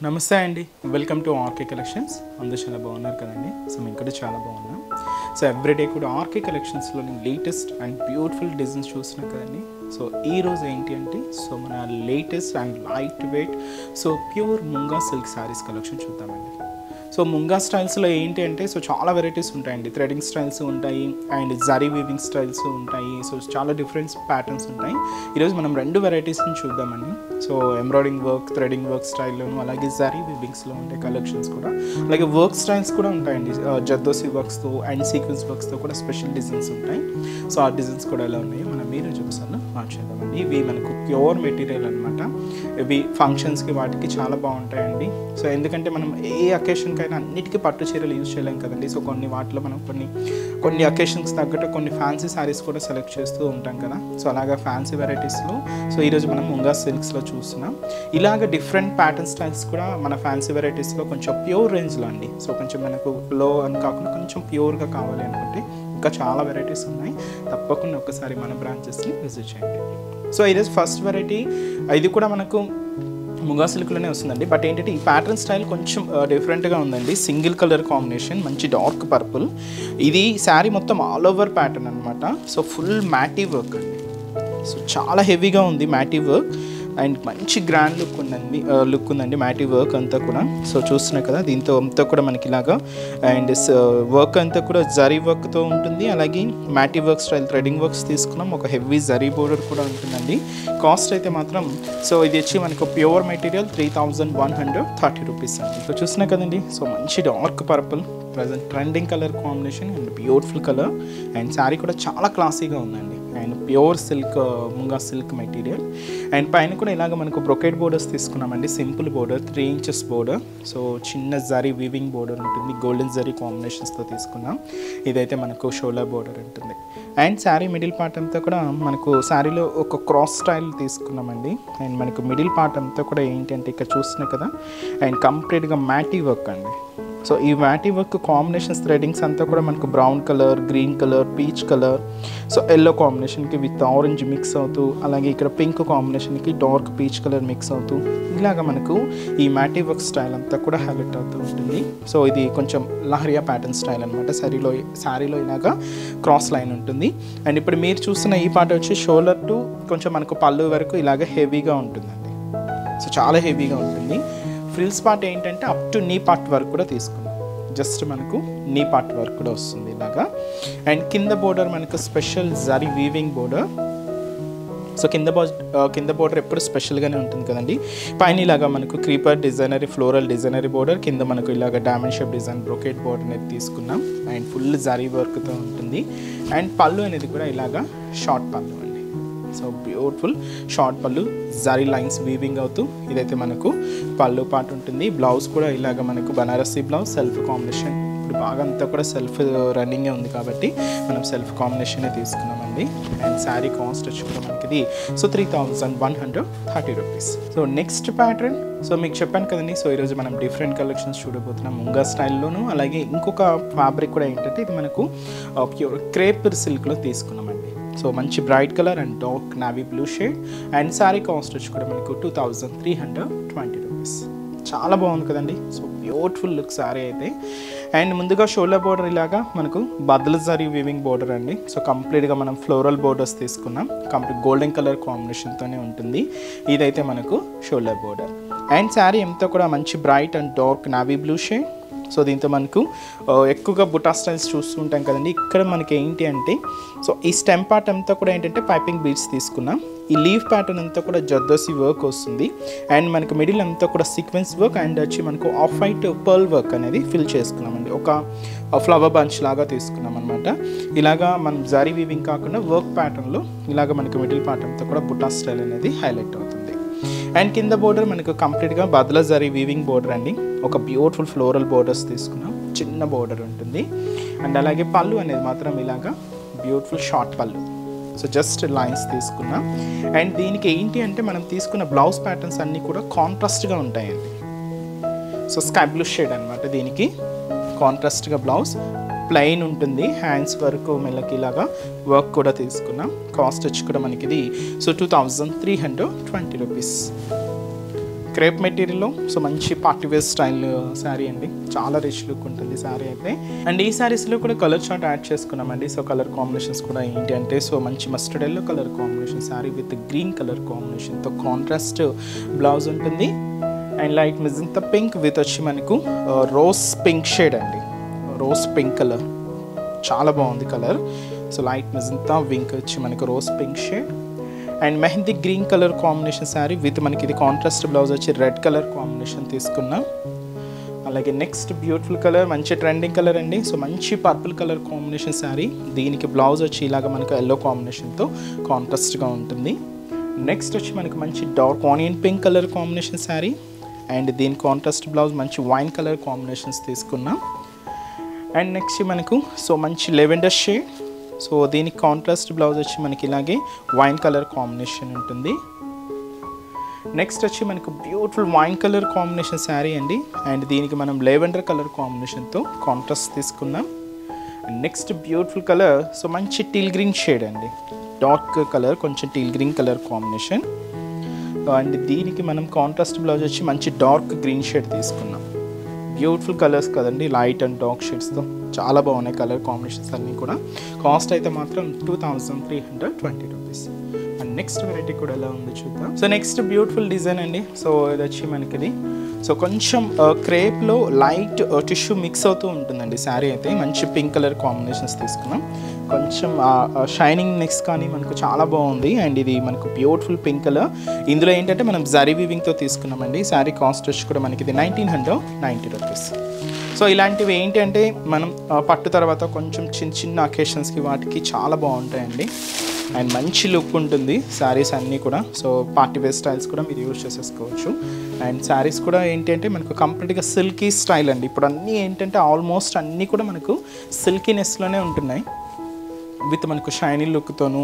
నమస్తే అండి, welcome to RK collections. అందరూ చాలా బాగున్నారు కదండి. సో మేము కూడా చాలా బాగున్నాం. సో ఎవ్రీడే కూడా ఆర్కే కలెక్షన్స్లోని లేటెస్ట్ అండ్ బ్యూటిఫుల్ డిజైన్స్ చూస్తున్నాం కదండి. సో ఈరోజు ఏంటి అంటే మన latest and light weight pure munga silk sarees collection చూద్దామండి. సో ముంగా స్టైల్స్లో ఏంటి అంటే చాలా వెరైటీస్ ఉంటాయండి. థ్రెడింగ్ స్టైల్స్ ఉంటాయి అండ్ జరీ వీవింగ్ స్టైల్స్ ఉంటాయి. చాలా డిఫరెంట్ ప్యాటర్న్స్ ఉంటాయి. ఈరోజు మనం రెండు వెరైటీస్ని చూద్దామండి. ఎంబ్రాయిడింగ్ వర్క్, థ్రెడింగ్ వర్క్ స్టైల్లోను, అలాగే జరీ వీవింగ్స్లో ఉండే కలెక్షన్స్ కూడా, అలాగే వర్క్ స్టైల్స్ కూడా ఉంటాయండి. జర్దోసి వర్క్స్తో అండ్ సీక్వెన్స్ వర్క్స్తో కూడా స్పెషల్ డిజైన్స్ ఉంటాయి. ఆ డిజైన్స్ కూడా ఎలా ఉన్నాయో మనం మీరు చూపిస్తాను మార్చేద్దామండి. ఇవి మనకు ప్యూర్ మెటీరియల్ అనమాట. ఇవి ఫంక్షన్స్కి వాటికి చాలా బాగుంటాయండి. ఎందుకంటే మనం ఏ అకేషన్కైనా అన్నిటికీ పట్టు చీరలు యూజ్ చేయలేం కదండి. కొన్ని వాటిలో మనం కొన్ని అకేషన్స్కి తగ్గట్టు కొన్ని ఫ్యాన్సీ శారీస్ కూడా సెలెక్ట్ చేస్తూ ఉంటాం కదా. అలాగా ఫ్యాన్సీ వెరైటీస్లో ఈరోజు మనం ముంగా సిల్క్స్లో చూస్తున్నాం. ఇలాగ డిఫరెంట్ ప్యాటర్న్ స్టైల్స్ కూడా మన ఫ్యాన్సీ వెరైటీస్లో కొంచెం ప్యూర్ రేంజ్లో అండి. కొంచెం మనకు లో అని కాకుండా కొంచెం ప్యూర్గా కావాలి అనుకుంటే ఇంకా చాలా వెరైటీస్ ఉన్నాయి. తప్పకుండా ఒకసారి మన బ్రాంచెస్ని విజిట్ చేయండి. ఈరోజు ఫస్ట్ వెరైటీ ఇది కూడా మనకు ముంగా సిల్క్లోనే వస్తుందండి. బట్ ఏంటంటే ఈ ప్యాటర్న్ స్టైల్ కొంచెం డిఫరెంట్గా ఉందండి. సింగిల్ కలర్ కాంబినేషన్, మంచి డార్క్ పర్పుల్. ఇది శారీ మొత్తం ఆల్ ఓవర్ ప్యాటర్న్ అనమాట. ఫుల్ మ్యాటీ వర్క్ అండి. చాలా హెవీగా ఉంది మ్యాటీ వర్క్ అండ్ మంచి గ్రాండ్ లుక్ ఉందండి మ్యాటీ వర్క్ అంతా కూడా. చూస్తున్నాయి కదా, దీంతో అంతా కూడా మనకి ఇలాగా అండ్ వర్క్ అంతా కూడా జరీ వర్క్తో ఉంటుంది. అలాగే మ్యాటీ వర్క్ స్టైల్ థ్రెడింగ్ వర్క్స్ తీసుకున్నాం. ఒక హెవీ జరీ బోర్డర్ కూడా ఉంటుందండి. కాస్ట్ అయితే మాత్రం ఇది వచ్చి మనకు ప్యూర్ మెటీరియల్ 3130 రూపీస్ అండి. చూస్తున్నాయి కదండి. మంచి dark purple, present trending colour combination and beautiful colour. And sari కూడా చాలా క్లాసీగా ఉందండి. And pure silk, munga silk material. And పైన కూడా ఇలాగ మనకు బ్రొకెట్ బోర్డర్స్ తీసుకున్నామండి. Simple border, 3 inches border. చిన్న జరీ వీవింగ్ బోర్డర్ ఉంటుంది. గోల్డెన్ జరీ కాంబినేషన్స్తో తీసుకున్నాం. ఇదైతే మనకు షోల్డర్ బోర్డర్ ఉంటుంది. అండ్ శారీ మిడిల్ పార్ట్ అంతా కూడా మనకు శారీలో ఒక క్రాస్ స్టైల్ తీసుకున్నామండి. అండ్ మనకు మిడిల్ పార్ట్ అంతా కూడా ఏంటంటే ఇక్కడ చూస్తున్నాయి కదా, అండ్ కంప్లీట్గా మ్యాటీ వర్క్ అండి. ఈ మ్యాటీ వర్క్ కాంబినేషన్స్ థ్రెడింగ్స్ అంతా కూడా మనకు brown colour, green colour, peach colour, yellow కాంబినేషన్కి విత్ ఆరెంజ్ మిక్స్ అవుతూ, అలాగే ఇక్కడ పింక్ కాంబినేషన్కి డార్క్ పీచ్ కలర్ మిక్స్ అవుతూ ఇలాగ మనకు ఈ మ్యాటీ వర్క్ స్టైల్ అంతా కూడా హైలైట్ అవుతూ ఉంటుంది. ఇది కొంచెం లహరియా ప్యాటర్న్ స్టైల్ అనమాట. శారీలో ఇలాగా క్రాస్ లైన్ ఉంటుంది. అండ్ ఇప్పుడు మీరు చూస్తున్న ఈ పార్ట్ వచ్చి షోల్డర్ టు కొంచెం మనకు పళ్ళు వరకు ఇలాగ హెవీగా ఉంటుందండి. చాలా హెవీగా ఉంటుంది. ఫ్రిల్స్ పార్ట్ ఏంటంటే అప్ టు నీ పార్ట్ వరకు కూడా తీసుకున్నాం. జస్ట్ మనకు నీ పార్ట్ వరకు కూడా వస్తుంది ఇలాగా. అండ్ కింద బోర్డర్ మనకు స్పెషల్ జరీ వీవింగ్ బోర్డర్. కింద బోర్డర్ ఎప్పుడు స్పెషల్గానే ఉంటుంది కదండి. పైన ఇలాగా మనకు creeper designery, floral designery border, కింద మనకు ఇలాగ diamond shape design brocade border అనేది తీసుకున్నాం. అండ్ ఫుల్ జరీ వర్క్తో ఉంటుంది. అండ్ పళ్ళు అనేది కూడా ఇలాగా షార్ట్ పళ్ళు అండి. బ్యూటిఫుల్ షార్ట్ పళ్ళు, జరీ లైన్స్ వీవింగ్ అవుతూ ఇదైతే మనకు పళ్ళు పార్ట్ ఉంటుంది. బ్లౌజ్ కూడా ఇలాగ మనకు బనారసీ బ్లౌజ్, సెల్ఫ్ కాంబినేషన్. ఇప్పుడు బాగా అంతా కూడా సెల్ఫ్ రన్నింగే ఉంది కాబట్టి మనం సెల్ఫ్ కాంబినేషనే తీసుకున్నామండి. అండ్ శారీ కాస్ట్ వచ్చి కూడా మనకి 3130 రూపీస్. నెక్స్ట్ ప్యాటర్న్ మీకు చెప్పాను కదండి. ఈరోజు మనం డిఫరెంట్ కలెక్షన్స్ చూడబోతున్నాం ముంగా స్టైల్లోను. అలాగే ఇంకొక ఫ్యాబ్రిక్ కూడా ఏంటంటే ఇది మనకు ప్యూర్ క్రేప్ సిల్క్లో తీసుకున్నామండి. మంచి bright colour and dark navy blue shade. And sari cost వచ్చి కూడా మనకు 2320 రూపీస్. చాలా బాగుంది కదండి. బ్యూటిఫుల్ లుక్ శారీ అయితే. అండ్ ముందుగా షోల్డర్ బోర్డర్ ఇలాగా మనకు బద్దల జరీ వీవింగ్ బోర్డర్ అండి. కంప్లీట్గా మనం ఫ్లోరల్ బోర్డర్స్ తీసుకున్నాం. కంప్లీట్ గోల్డెన్ కలర్ కాంబినేషన్తోనే ఉంటుంది. ఇదైతే మనకు షోల్డర్ బోర్డర్. అండ్ శారీ అంతా కూడా మంచి bright and dark navy blue shade. దీంతో మనకు ఎక్కువగా బుటా స్టైల్స్ చూస్తూ ఉంటాం కదండి. ఇక్కడ మనకి ఏంటి అంటే ఈ స్టెమ్ పార్ట్ అంతా కూడా ఏంటంటే పైపింగ్ బీడ్స్ తీసుకున్నాం. ఈ లీవ్ ప్యాటర్న్ అంతా కూడా జర్దోసి వర్క్ వస్తుంది. అండ్ మనకు మిడిల్ అంతా కూడా సీక్వెన్స్ వర్క్ అండ్ వచ్చి మనకు ఆఫ్ వైట్ పర్ల్ వర్క్ అనేది ఫిల్ చేసుకున్నామండి. ఒక ఫ్లవర్ బంచ్ లాగా తీసుకున్నాం అనమాట. ఇలాగా మనం జరీ వీవింగ్ కాకుండా వర్క్ ప్యాటర్న్లో ఇలాగ మనకు మిడిల్ పార్ట్ అంతా కూడా బుటా స్టైల్ అనేది హైలైట్ అవుతుంది. అండ్ కింద బోర్డర్ మనకు కంప్లీట్గా బదల జరీ వీవింగ్ బోర్డర్ అండి. ఒక బ్యూటిఫుల్ ఫ్లోరల్ బోర్డర్స్ తీసుకున్నాం. చిన్న బోర్డర్ ఉంటుంది. అండ్ అలాగే పళ్ళు అనేది మాత్రం ఇలాగా బ్యూటిఫుల్ షార్ట్ పళ్ళు. జస్ట్ లైన్స్ తీసుకున్నాం. అండ్ దీనికి ఏంటి అంటే మనం తీసుకున్న బ్లౌజ్ ప్యాటర్న్స్ అన్నీ కూడా కాంట్రాస్ట్గా ఉంటాయండి. స్కై బ్లూ షేడ్ అనమాట. దీనికి కాంట్రాస్ట్గా బ్లౌజ్ ప్లెయిన్ ఉంటుంది. హ్యాండ్స్ వరకు మెల్లకి ఇలాగా వర్క్ కూడా తీసుకున్నాం. కాస్ట్ వచ్చి కూడా మనకి ఇది 2320 రూపీస్. క్రేప్ మెటీరియల్లో సో మంచి పార్టీ వేర్ స్టైల్ శారీ అండి, చాలా రిచ్ లుక్ ఉంటుంది శారీ అయితే. అండ్ ఈ శారీస్లో కూడా కలర్ చార్ట్ యాడ్ చేసుకున్నామండి. సో కలర్ కాంబినేషన్స్ కూడా ఏంటి అంటే సో మంచి mustard yellow colour combination sari with green colour కాంబినేషన్తో కాంట్రాస్ట్ బ్లౌజ్ ఉంటుంది. And light magenta pink with వచ్చి మనకు రోజ్ పింక్ షేడ్ అండి, రోజ్ పింక్ కలర్ చాలా బాగుంది colour. So light magenta pink వచ్చి మనకు rose pink shade and mehndi green colour combination sari with మనకి ఇది కాంట్రాస్ట్ బ్లౌజ్ వచ్చి రెడ్ కలర్ కాంబినేషన్ తీసుకున్నాం. అలాగే నెక్స్ట్ బ్యూటిఫుల్ కలర్ మంచి ట్రెండింగ్ కలర్ అండి. సో మంచి పర్పుల్ కలర్ కాంబినేషన్ శారీ, దీనికి బ్లౌజ్ వచ్చి ఇలాగ మనకు ఎల్లో కాంబినేషన్తో కాంట్రాస్ట్గా ఉంటుంది. నెక్స్ట్ వచ్చి మనకు మంచి dark onion pink colour combination sari and దీని కాంట్రాస్ట్ బ్లౌజ్ మంచి వైన్ కలర్ కాంబినేషన్స్ తీసుకున్నాం. అండ్ నెక్స్ట్ మనకు సో మంచి లెవెండర్ షేడ్, సో దీనికి కాంట్రాస్ట్ బ్లౌజ్ వచ్చి మనకి ఇలాగే వైన్ కలర్ కాంబినేషన్ ఉంటుంది. నెక్స్ట్ వచ్చి మనకు beautiful wine colour combination sari అండి అండ్ దీనికి మనం లెవెండర్ కలర్ కాంబినేషన్తో కాంట్రాస్ట్ తీసుకున్నాం. And next beautiful colour so మంచి టీల్ గ్రీన్ షేడ్ అండి, డార్క్ కలర్ కొంచెం teal green colour combination and దీనికి మనం కాంట్రాస్ట్ బ్లౌజ్ వచ్చి మంచి డార్క్ గ్రీన్ షేడ్ తీసుకున్నాం. బ్యూటిఫుల్ కలర్స్ కదండి, లైట్ అండ్ డార్క్ షేడ్స్తో చాలా బాగున్నాయి కలర్ కాంబినేషన్స్ అన్నీ కూడా. కాస్ట్ అయితే మాత్రం 2320 రూపీస్. అండ్ నెక్స్ట్ వెరైటీ కూడా ఎలా ఉందో చూద్దాం. సో నెక్స్ట్ బ్యూటిఫుల్ డిజైన్ అండి. సో ఇది వచ్చి మనకి సో కొంచెం క్రేప్లో లైట్ టిష్యూ మిక్స్ అవుతూ ఉంటుందండి శారీ అయితే. మంచి పింక్ కలర్ కాంబినేషన్స్ తీసుకున్నాం, కొంచెం షైనింగ్ నెక్స్ కానీ మనకు చాలా బాగుంది. అండ్ ఇది మనకు బ్యూటిఫుల్ పింక్ కలర్, ఇందులో ఏంటంటే మనం జరీ వీవింగ్తో తీసుకున్నామండి. శారీ కాస్ట్ వచ్చి కూడా మనకి ఇది 1990 రూపీస్. సో ఇలాంటివి ఏంటి అంటే మనం పట్టు తర్వాత కొంచెం చిన్న చిన్న అకేషన్స్కి వాటికి చాలా బాగుంటాయండి అండ్ మంచి లుక్ ఉంటుంది శారీస్ అన్నీ కూడా. సో పార్టీ వేర్ స్టైల్స్ కూడా మీరు యూజ్ చేసేసుకోవచ్చు. అండ్ శారీస్ కూడా ఏంటి అంటే మనకు కంప్లీట్గా సిల్కీ స్టైల్ అండి. ఇప్పుడు అన్నీ ఏంటంటే ఆల్మోస్ట్ అన్నీ కూడా మనకు సిల్కీనెస్లోనే ఉంటున్నాయి విత్ మనకు షైనీ లుక్తోను,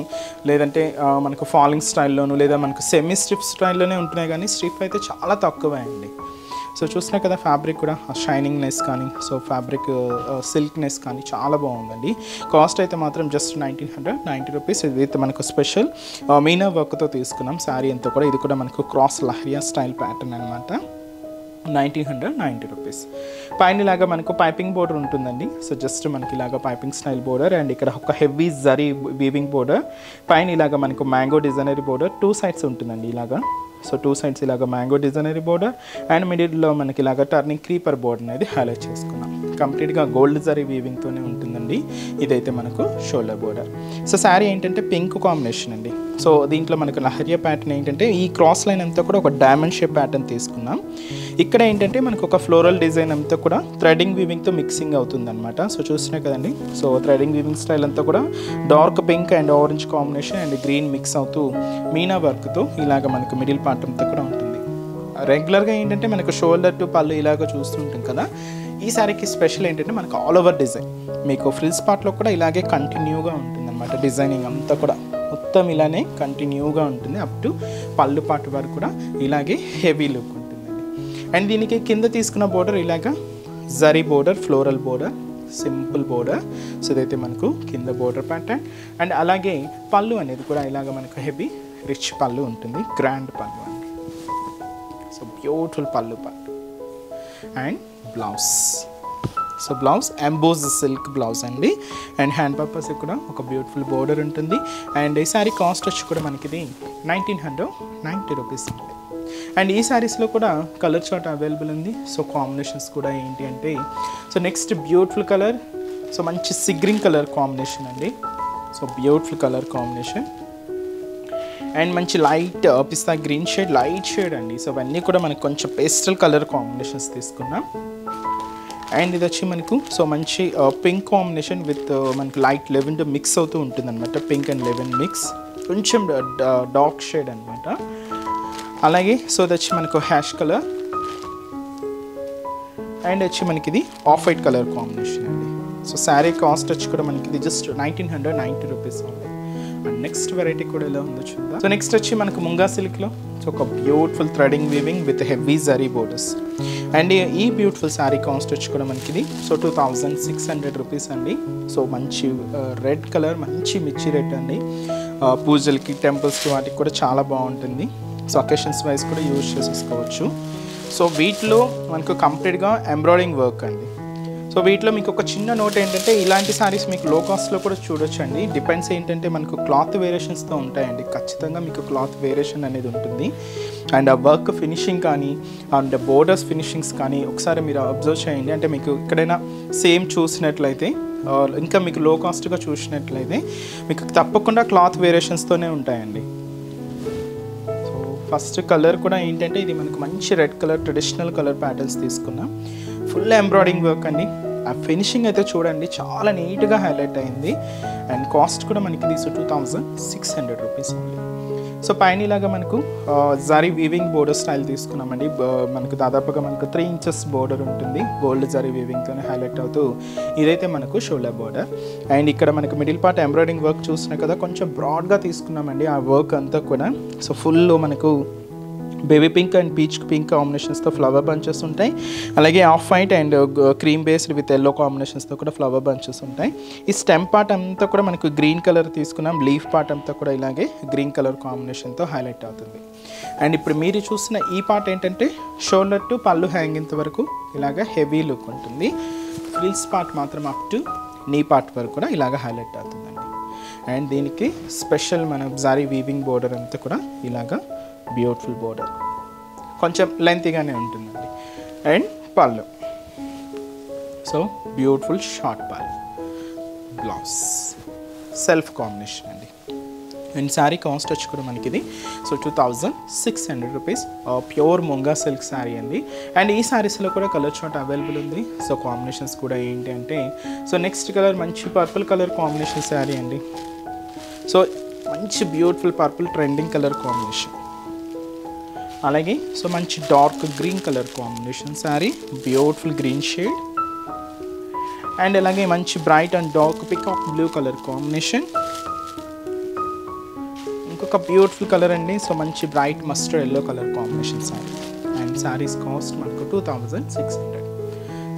లేదంటే మనకు ఫాలింగ్ స్టైల్లోను, లేదా మనకు సెమీ స్ట్రిప్ స్టైల్లోనే ఉంటున్నాయి కానీ స్ట్రిప్ అయితే చాలా తక్కువే అండి. సో చూసినా కదా ఫ్యాబ్రిక్ కూడా షైనింగ్నెస్ కానీ సో ఫ్యాబ్రిక్ సిల్క్నెస్ కానీ చాలా బాగుందండి. కాస్ట్ అయితే మాత్రం జస్ట్ 1990 రూపీస్ విత్ మనకు స్పెషల్ మీనా వర్క్తో తీసుకున్నాం శారీ అంతా కూడా. ఇది కూడా మనకు క్రాస్ లహరియా స్టైల్ ప్యాటర్న్ అనమాట. 1990 రూపీస్. పైన ఇలాగా మనకు పైపింగ్ బోర్డర్ ఉంటుందండి. సో జస్ట్ మనకి ఇలాగా పైపింగ్ స్టైల్ బోర్డర్ అండ్ ఇక్కడ ఒక హెవీ జరీ వీవింగ్ బోర్డర్, పైన ఇలాగా మనకు మ్యాంగో డిజైనరీ బోర్డర్ 2 సైడ్స్ ఉంటుందండి ఇలాగా. సో 2 సైడ్స్ ఇలాగా మ్యాంగో డిజైనరీ బోర్డర్ అండ్ మిడిల్లో మనకి ఇలాగా టర్నింగ్ క్రీపర్ బోర్డర్ అనేది హైలైట్ చేసుకున్నాం. కంప్లీట్గా గోల్డ్ జరీ వీవింగ్తోనే ఉంటుందండి. ఇదైతే మనకు షోల్డర్ బోర్డర్. సో శారీ ఏంటంటే పింక్ కాంబినేషన్ అండి. సో దీంట్లో మనకు లహరియా ప్యాటర్న్ ఏంటంటే ఈ క్రాస్ లైన్ అంతా కూడా ఒక డైమండ్ షేప్ ప్యాటర్న్ తీసుకున్నాం. ఇక్కడ ఏంటంటే మనకు ఒక ఫ్లోరల్ డిజైన్ అంతా కూడా థ్రెడింగ్ వీవింగ్తో మిక్సింగ్ అవుతుంది అనమాట. సో చూస్తున్నాయి కదండి. సో థ్రెడింగ్ వీవింగ్ స్టైల్ అంతా కూడా dark pink and orange combination and green mix అవుతూ మీనా వర్క్తో ఇలాగ మనకు మిడిల్ పార్ట్ అంతా కూడా ఉంటుంది. రెగ్యులర్గా ఏంటంటే మనకు షోల్డర్ టు పళ్ళు ఇలాగ చూస్తుంటాం కదా, ఈ శారీకి స్పెషల్ ఏంటంటే మనకు ఆల్ ఓవర్ డిజైన్ మీకు ఫ్రిల్స్ పార్ట్లో కూడా ఇలాగే కంటిన్యూగా ఉంటుంది అనమాట. డిజైనింగ్ అంతా కూడా మొత్తం ఇలానే కంటిన్యూగా ఉంటుంది అప్ టు పళ్ళు పార్ట్ వరకు కూడా ఇలాగే హెవీ లుక్ ఉంటుందండి. అండ్ దీనికి కింద తీసుకున్న బోర్డర్ ఇలాగా zari border, floral border, simple border. So ఇదైతే మనకు కింద బోర్డర్ ప్యాటర్న్. అండ్ అలాగే పళ్ళు అనేది కూడా ఇలాగ మనకు హెవీ రిచ్ పళ్ళు ఉంటుంది, గ్రాండ్ పళ్ళు అండి. సో బ్యూటిఫుల్ పళ్ళు and blouse. So blouse emboss silk blouse అండి. అండ్ హ్యాండ్ పర్పస్ కూడా ఒక బ్యూటిఫుల్ బోర్డర్ ఉంటుంది. అండ్ ఈ శారీ కాస్ట్ వచ్చి కూడా మనకి ఇది 1990 రూపీస్ అండి. అండ్ ఈ శారీస్లో కూడా కలర్ చార్ట్ అవైలబుల్ ఉంది. సో కాంబినేషన్స్ కూడా ఏంటి అంటే so next beautiful colour so మంచి సిగ్రింగ్ కలర్ కాంబినేషన్ అండి. So beautiful colour combination and మంచి లైట్ పిస్తా గ్రీన్ షేడ్, లైట్ షేడ్ అండి. సో అవన్నీ కూడా మనకు కొంచెం పేస్టల్ కలర్ కాంబినేషన్స్ తీసుకున్నాం. అండ్ ఇది వచ్చి మనకు సో మంచి పింక్ కాంబినేషన్ విత్ మనకు లైట్ లెవెండర్ మిక్స్ అవుతూ ఉంటుంది అనమాట. పింక్ అండ్ లెవెండర్ మిక్స్, కొంచెం డార్క్ షేడ్ అనమాట. అలాగే సో ఇది వచ్చి మనకు హ్యాష్ కలర్ అండ్ వచ్చి మనకి ఇది ఆఫ్ వైట్ కలర్ కాంబినేషన్ అండి. సో శారీ కాస్ట్ వచ్చి కూడా మనకి ఇది జస్ట్ 1990 రూపీస్ ఉంది. అండ్ నెక్స్ట్ వెరైటీ కూడా ఎలా ఉందో చూద్దాం. సో నెక్స్ట్ వచ్చి మనకు ముంగా సిల్క్లో సో ఒక beautiful threading weaving with heavy zari borders. And ఈ బ్యూటిఫుల్ శారీ కాస్ట్ వచ్చి కూడా మనకి ఇది సో 2600 రూపీస్ అండి. సో మంచి రెడ్ కలర్, మంచి మిర్చి రెడ్ అండి. పూజలకి, టెంపుల్స్కి వాటికి కూడా చాలా బాగుంటుంది. సో అకేషన్స్ వైజ్ కూడా యూజ్ చేసేసుకోవచ్చు. సో వీటిలో మనకు కంప్లీట్గా ఎంబ్రాయిడింగ్ వర్క్ అండి. సో వీటిలో మీకు ఒక చిన్న నోట్ ఏంటంటే ఇలాంటి శారీస్ మీకు లో కాస్ట్లో కూడా చూడొచ్చండి. డిపెండ్స్ ఏంటంటే మనకు క్లాత్ వేరియేషన్స్తో ఉంటాయండి. ఖచ్చితంగా మీకు క్లాత్ వేరియేషన్ అనేది ఉంటుంది. అండ్ ఆ వర్క్ ఫినిషింగ్ కానీ అండ్ బోర్డర్స్ ఫినిషింగ్స్ కానీ ఒకసారి మీరు అబ్జర్వ్ చేయండి. అంటే మీకు ఎక్కడైనా సేమ్ చూసినట్లయితే ఇంకా మీకు లో కాస్ట్గా చూసినట్లయితే మీకు తప్పకుండా క్లాత్ వేరియేషన్స్తోనే ఉంటాయండి. సో ఫస్ట్ కలర్ కూడా ఏంటంటే ఇది మనకు మంచి red colour traditional colour patterns తీసుకున్నాం. ఫుల్ ఎంబ్రాయిడింగ్ వర్క్ అండి. ఆ ఫినిషింగ్ అయితే చూడండి చాలా నీట్గా హైలైట్ అయింది. అండ్ కాస్ట్ కూడా మనకి తీసు 2600 రూపీస్ ఉంది. సో పైన ఇలాగా మనకు జరీ వీవింగ్ బోర్డర్ స్టైల్ తీసుకున్నామండి. మనకు దాదాపుగా మనకు 3 ఇంచెస్ బోర్డర్ ఉంటుంది. గోల్డ్ జరీ వీవింగ్తోనే హైలైట్ అవుతూ ఇదైతే మనకు షోల్డర్ బోర్డర్. అండ్ ఇక్కడ మనకు మిడిల్ పార్ట్ ఎంబ్రాయిడింగ్ వర్క్ చూసినా కదా కొంచెం బ్రాడ్గా తీసుకున్నామండి ఆ వర్క్ అంతా కూడా. సో ఫుల్ మనకు baby pink and peach pink కాంబినేషన్స్తో ఫ్లవర్ బంచెస్ ఉంటాయి. అలాగే off white and cream based with yellow కాంబినేషన్స్తో కూడా ఫ్లవర్ బంచెస్ ఉంటాయి. ఈ స్టెమ్ పార్ట్ అంతా కూడా మనకు గ్రీన్ కలర్ తీసుకున్నాం. లీఫ్ పార్ట్ అంతా కూడా ఇలాగే గ్రీన్ కలర్ కాంబినేషన్తో హైలైట్ అవుతుంది. అండ్ ఇప్పుడు మీరు చూసిన ఈ పార్ట్ ఏంటంటే షోల్డర్ టు పళ్ళు హ్యాంగింగ్ వరకు ఇలాగ హెవీ లుక్ ఉంటుంది. ఫ్రిల్స్ పార్ట్ మాత్రం అప్ టు నీ పార్ట్ వరకు కూడా ఇలాగ హైలైట్ అవుతుందండి. అండ్ దీనికి స్పెషల్ మన జారీ వీవింగ్ బోర్డర్ అంతా కూడా ఇలాగా బ్యూటిఫుల్ బోర్డర్ కొంచెం లెంతీగానే ఉంటుందండి. అండ్ పళ్ళు సో బ్యూటిఫుల్ షార్ట్ పళ్ళు, బ్లౌజ్ సెల్ఫ్ కాంబినేషన్ అండి. అండ్ శారీ కాస్ట్ వచ్చి కూడా మనకి ఇది so 2600 rupees pure munga silk sari అండి. అండ్ ఈ శారీస్లో కూడా కలర్ చార్ట్ అవైలబుల్ ఉంది. సో కాంబినేషన్స్ కూడా ఏంటి అంటే సో నెక్స్ట్ కలర్ మంచి పర్పుల్ కలర్ కాంబినేషన్ శారీ అండి. సో మంచి beautiful purple trending colour combination. అలాగే సో మంచి dark green colour combination sari, beautiful green shade. And అలాగే మంచి bright and dark peacock blue colour combination. ఇంకొక బ్యూటిఫుల్ కలర్ అండి. సో మంచి bright mustard yellow colour combination sari. And saris cost మనకు 2600.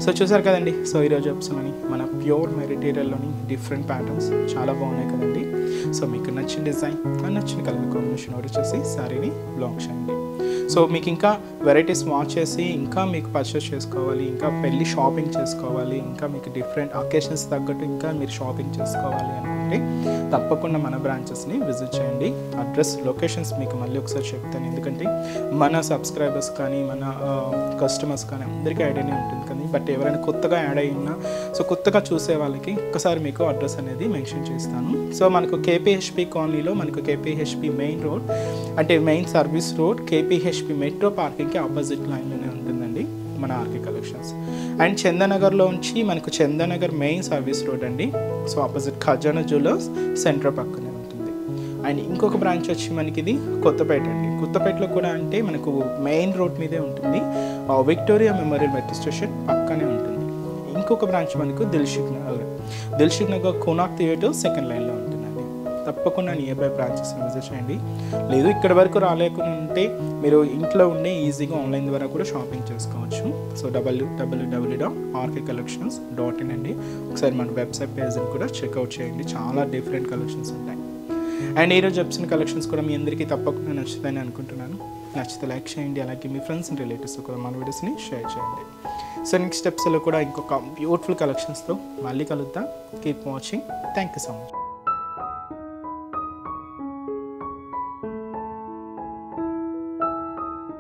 So చూసారు కదండి. సో ఈరోజు ఎపిసోడ్లోని మన ప్యూర్ మెటీరియల్లోని డిఫరెంట్ ప్యాటర్న్స్ చాలా బాగున్నాయి కదండి. సో మీకు నచ్చిన డిజైన్ నచ్చిన కలర్ కాంబినేషన్ వచ్చేసి శారీని బ్లాక్ చేయండి. సో మీకు ఇంకా వెరైటీస్ వాచ్ చేసి ఇంకా మీకు పర్చేస్ చేసుకోవాలి, ఇంకా పెళ్ళి షాపింగ్ చేసుకోవాలి, ఇంకా మీకు డిఫరెంట్ అకేషన్స్ తగ్గట్టు ఇంకా మీరు షాపింగ్ చేసుకోవాలి అనుకుంటే తప్పకుండా మన బ్రాంచెస్ని విజిట్ చేయండి. అడ్రస్ లొకేషన్స్ మీకు మళ్ళీ ఒకసారి చెప్తాను. ఎందుకంటే మన సబ్స్క్రైబర్స్ కానీ మన కస్టమర్స్ కానీ అందరికీ ఐడియానే ఉంటుంది కానీ బట్ ఎవరైనా కొత్తగా యాడ్ అయి ఉన్నా సో కొత్తగా చూసే వాళ్ళకి ఒక్కసారి మీకు అడ్రస్ అనేది మెన్షన్ చేస్తాను. సో మనకు కేపీహెచ్పి కాలనీలో మనకు కేపీహెచ్పి మెయిన్ రోడ్ అంటే main service road KPHB metro పార్కింగ్కి ఆపోజిట్ లైన్లోనే ఉంటుందండి మన ఆర్కే కలెక్షన్స్. అండ్ చందనగర్లో నుంచి మనకు చందనగర్ మెయిన్ సర్వీస్ రోడ్ అండి. So opposite Khazana jewellers centre పక్కనే ఉంటుంది. అండ్ ఇంకొక బ్రాంచ్ వచ్చి మనకి ఇది కొత్తపేట అండి. కొత్తపేటలో కూడా అంటే మనకు మెయిన్ రోడ్ మీదే ఉంటుంది. విక్టోరియా మెమోరియల్ మెట్రో స్టేషన్ పక్కనే ఉంటుంది. ఇంకొక బ్రాంచ్ మనకు దిల్షుక్ నగర్ కోనాక్ థియేటర్ సెకండ్ లైన్లో ఉంటుందండి. తప్పకుండా నియర్ బై బ్రాంచెస్ని విజిట్ చేయండి. లేదు ఇక్కడ వరకు రాలేకుండా ఉంటే మీరు ఇంట్లో ఉండే ఈజీగా ఆన్లైన్ ద్వారా కూడా షాపింగ్ చేసుకోవచ్చు. సో www.rkcollections.in అండి. ఒకసారి మన వెబ్సైట్ పేజ్ని కూడా చెక్అవుట్ చేయండి. చాలా డిఫరెంట్ కలెక్షన్స్ ఉంటాయి. అండ్ ఈరోజు చెప్తున్న కలెక్షన్స్ కూడా మీ అందరికీ తప్పకుండా నచ్చుతాయని అనుకుంటున్నాను. నచ్చితే లైక్ చేయండి. అలాగే మీ ఫ్రెండ్స్ అండ్ రిలేటివ్స్ కూడా మన వీడియోస్ని షేర్ చేయండి. సో నెక్స్ట్ స్టెప్స్లో కూడా ఇంకొక బ్యూటిఫుల్ కలెక్షన్స్తో మళ్ళీ కలుద్దాం. Keep watching. Thank you so much.